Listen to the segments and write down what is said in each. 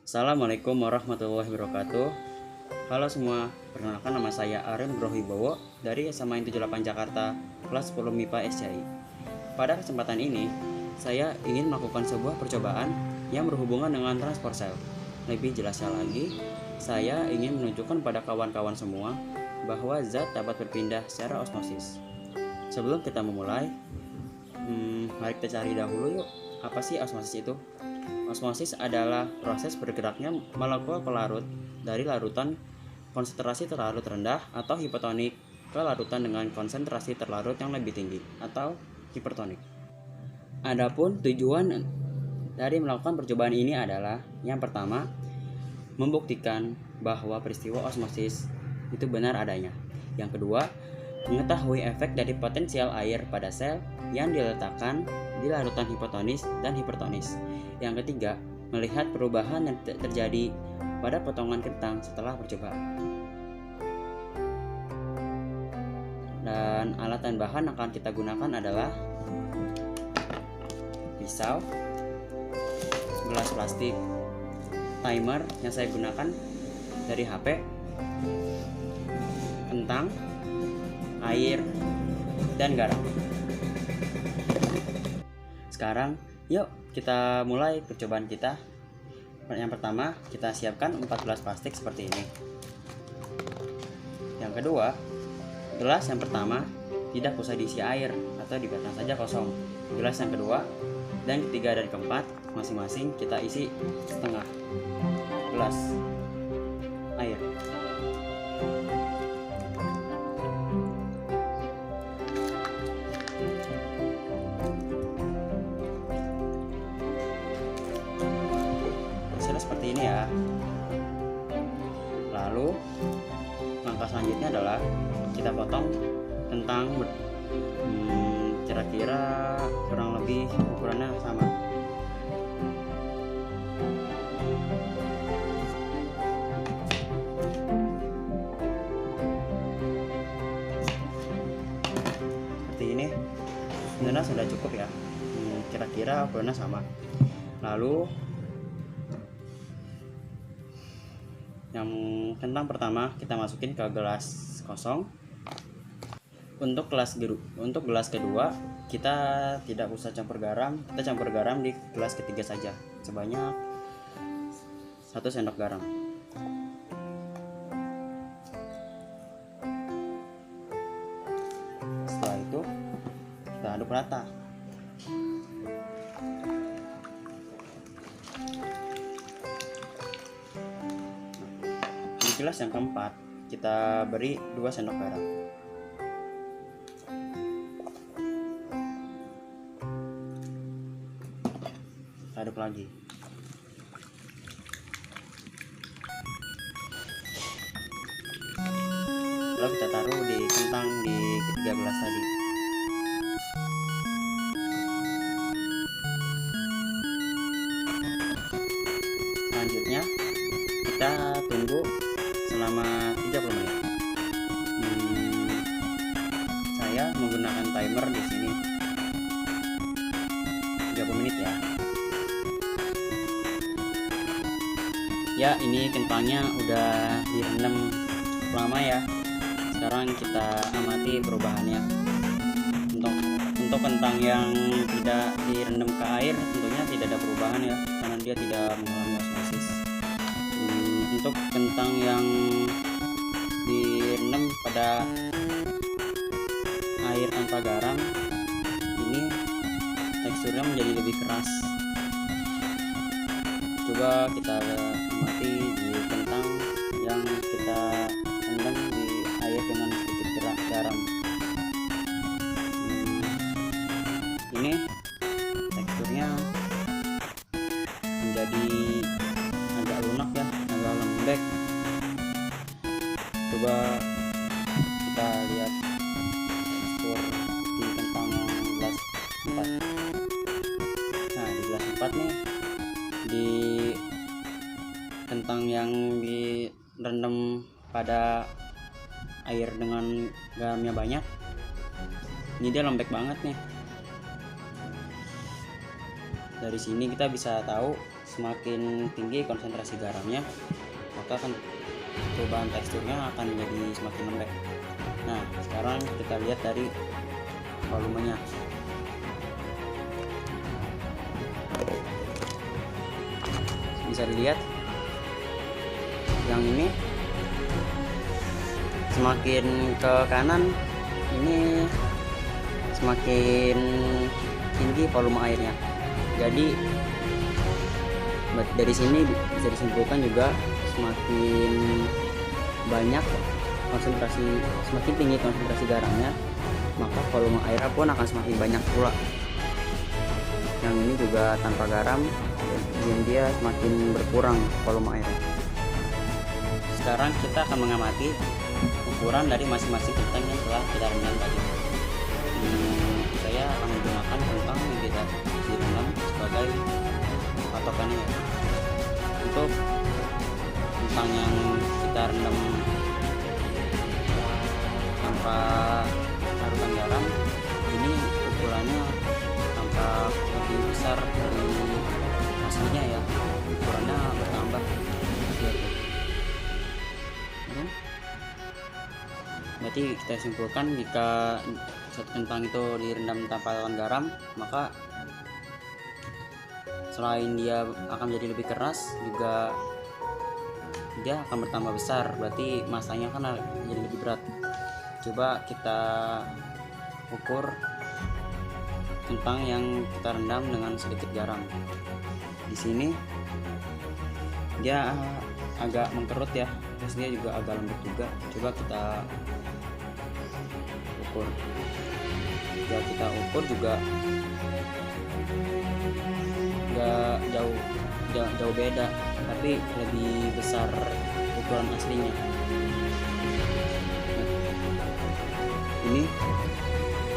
Assalamualaikum warahmatullahi wabarakatuh. Halo semua, perkenalkan nama saya Aryan Brohibowo dari SMA 78 Jakarta, kelas 10 MIPA SCI. Pada kesempatan ini, saya ingin melakukan sebuah percobaan yang berhubungan dengan transport sel. Lebih jelasnya lagi, saya ingin menunjukkan pada kawan-kawan semua bahwa zat dapat berpindah secara osmosis. Sebelum kita memulai, mari kita cari dahulu yuk, apa sih osmosis itu? Osmosis adalah proses bergeraknya molekul pelarut dari larutan konsentrasi terlarut rendah atau hipotonik ke larutan dengan konsentrasi terlarut yang lebih tinggi atau hipertonik. Adapun tujuan dari melakukan percobaan ini adalah yang pertama, membuktikan bahwa peristiwa osmosis itu benar adanya. Yang kedua, mengetahui efek dari potensial air pada sel yang diletakkan di larutan hipotonis dan hipertonis. Yang ketiga, melihat perubahan yang terjadi pada potongan kentang setelah percobaan. Dan alat dan bahan yang akan kita gunakan adalah pisau, gelas plastik, timer yang saya gunakan dari HP, kentang, air, dan garam. Sekarang yuk kita mulai percobaan kita. Yang pertama, kita siapkan 14 plastik seperti ini. Yang kedua, gelas yang pertama tidak usah diisi air atau dibiarkan saja kosong. Gelas yang kedua dan ketiga dan keempat masing-masing kita isi setengah gelas air. Seperti ini ya. Lalu langkah selanjutnya adalah kita potong kentang kira-kira kurang lebih ukurannya sama. Seperti ini sebenarnya sudah cukup ya, kira-kira ukurannya sama. Lalu yang kentang pertama kita masukin ke gelas kosong. Untuk gelas kedua kita tidak usah campur garam, kita campur garam di gelas ketiga saja sebanyak 1 sendok garam. Setelah itu kita aduk rata. Gelas yang keempat kita beri 2 sendok garam. Aduk lagi. Lalu kita taruh di kentang di ketiga gelas tadi. Selanjutnya kita tunggu selama 30 menit. Saya menggunakan timer di sini 30 menit ya. Ya, ini kentangnya udah direndam cukup lama ya. Sekarang kita amati perubahannya. Untuk kentang yang tidak direndam ke air tentunya tidak ada perubahan ya, karena dia tidak mengalami osmosis. Untuk kentang yang direndam pada air tanpa garam, ini teksturnya menjadi lebih keras. Coba kita amati di kentang yang kita rendam di air dengan sedikit garam. Ini teksturnya menjadi agak lunak ya, agak lembek. Coba kita lihat tekstur di kentang yang gelas 4. Nah, di gelas 4 nih, di kentang yang direndam pada air dengan garamnya banyak, ini dia lembek banget nih. Dari sini kita bisa tahu semakin tinggi konsentrasi garamnya, maka kan perubahan teksturnya akan menjadi semakin lembek. Nah, sekarang kita lihat dari volumenya. Bisa dilihat yang ini semakin ke kanan ini semakin tinggi volume airnya. Jadi dari sini bisa disimpulkan juga semakin banyak semakin tinggi konsentrasi garamnya, maka volume airnya pun akan semakin banyak pula. Yang ini juga tanpa garam, dan dia semakin berkurang volume airnya. Sekarang kita akan mengamati ukuran dari masing-masing kentang yang telah kita rendam tadi. Saya akan menggunakan kentang yang kita direndam sebagai patokannya. Untuk kentang yang kita rendam tanpa larutan garam, ini ukurannya tampak lebih besar dari aslinya ya, ukurannya bertambah. Berarti kita simpulkan jika satu kentang itu direndam tanpa larutan garam, maka selain dia akan menjadi lebih keras, juga dia akan bertambah besar, berarti masanya kan jadi lebih berat. Coba kita ukur kentang yang kita rendam dengan sedikit garam. Di sini dia agak mengkerut ya, terus dia juga agak lembut juga. Coba kita ukur. Jika kita ukur juga nggak jauh beda, tapi lebih besar ukuran aslinya. Ini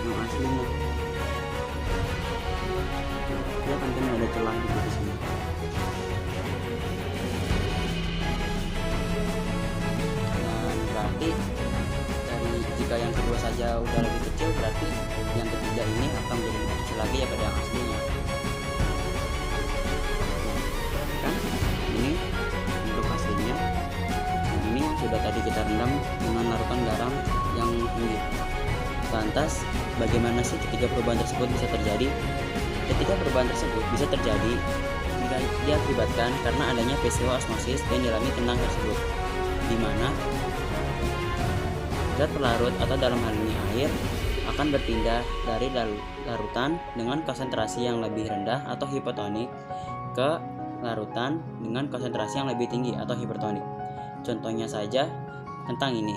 yang aslinya, dia kan ada celah di sini. Dan berarti jika yang kedua saja udah lebih kecil, berarti yang ketiga ini akan menjadi lebih kecil lagi ya pada yang aslinya. Kan ini untuk aslinya, ini sudah tadi kita rendam dengan larutan garam yang tinggi. Lantas bagaimana sih ketika perubahan tersebut bisa terjadi? Ketika perubahan tersebut bisa terjadi jika diakibatkan karena adanya peristiwa osmosis yang dialami kentang tersebut, di mana zat pelarut atau dalam hal ini air akan berpindah dari larutan dengan konsentrasi yang lebih rendah atau hipotonik ke larutan dengan konsentrasi yang lebih tinggi atau hipertonik. Contohnya saja kentang ini.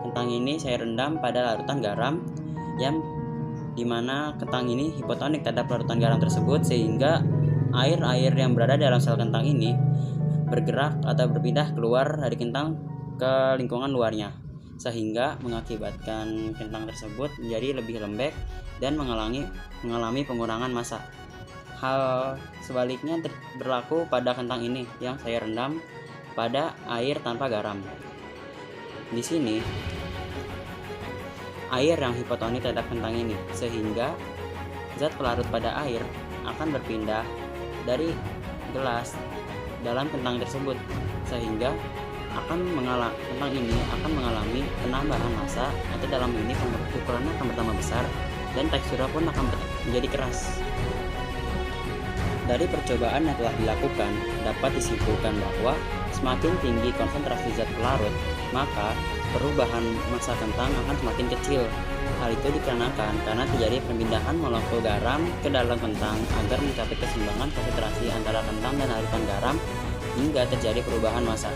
Kentang ini saya rendam pada larutan garam yang dimana kentang ini hipotonik terhadap larutan garam tersebut, sehingga air-air yang berada dalam sel kentang ini bergerak atau berpindah keluar dari kentang ke lingkungan luarnya, sehingga mengakibatkan kentang tersebut menjadi lebih lembek dan mengalami pengurangan massa. Hal sebaliknya berlaku pada kentang ini yang saya rendam pada air tanpa garam. Di sini air yang hipotonik terhadap kentang ini, sehingga zat pelarut pada air akan berpindah dari gelas dalam kentang tersebut, sehingga kentang ini akan mengalami penambahan massa, atau dalam ini ukurannya akan bertambah besar dan teksturnya pun akan menjadi keras. Dari percobaan yang telah dilakukan, dapat disimpulkan bahwa semakin tinggi konsentrasi zat pelarut, maka perubahan massa kentang akan semakin kecil. Hal itu dikarenakan karena terjadi perpindahan molekul garam ke dalam kentang agar mencapai keseimbangan konsentrasi antara kentang dan larutan garam hingga terjadi perubahan massa.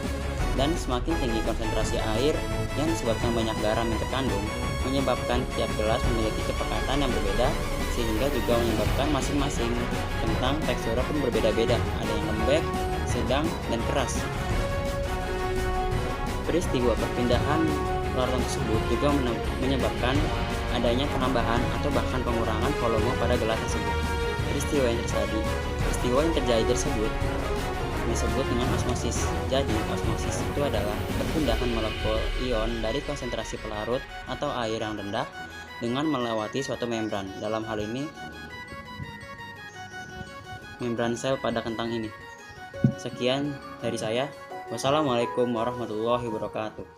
Dan semakin tinggi konsentrasi air yang disebabkan banyak garam yang terkandung, menyebabkan tiap gelas memiliki kepekatan yang berbeda, sehingga juga menyebabkan masing-masing kentang teksturnya pun berbeda-beda, ada yang lembek, sedang, dan keras. Peristiwa perpindahan larutan tersebut juga menyebabkan adanya penambahan atau bahkan pengurangan volume pada gelas tersebut. Peristiwa yang terjadi tersebut disebut dengan osmosis. Jadi, osmosis itu adalah perpindahan molekul ion dari konsentrasi pelarut atau air yang rendah dengan melewati suatu membran. Dalam hal ini, membran sel pada kentang ini. Sekian dari saya. Wassalamualaikum warahmatullahi wabarakatuh.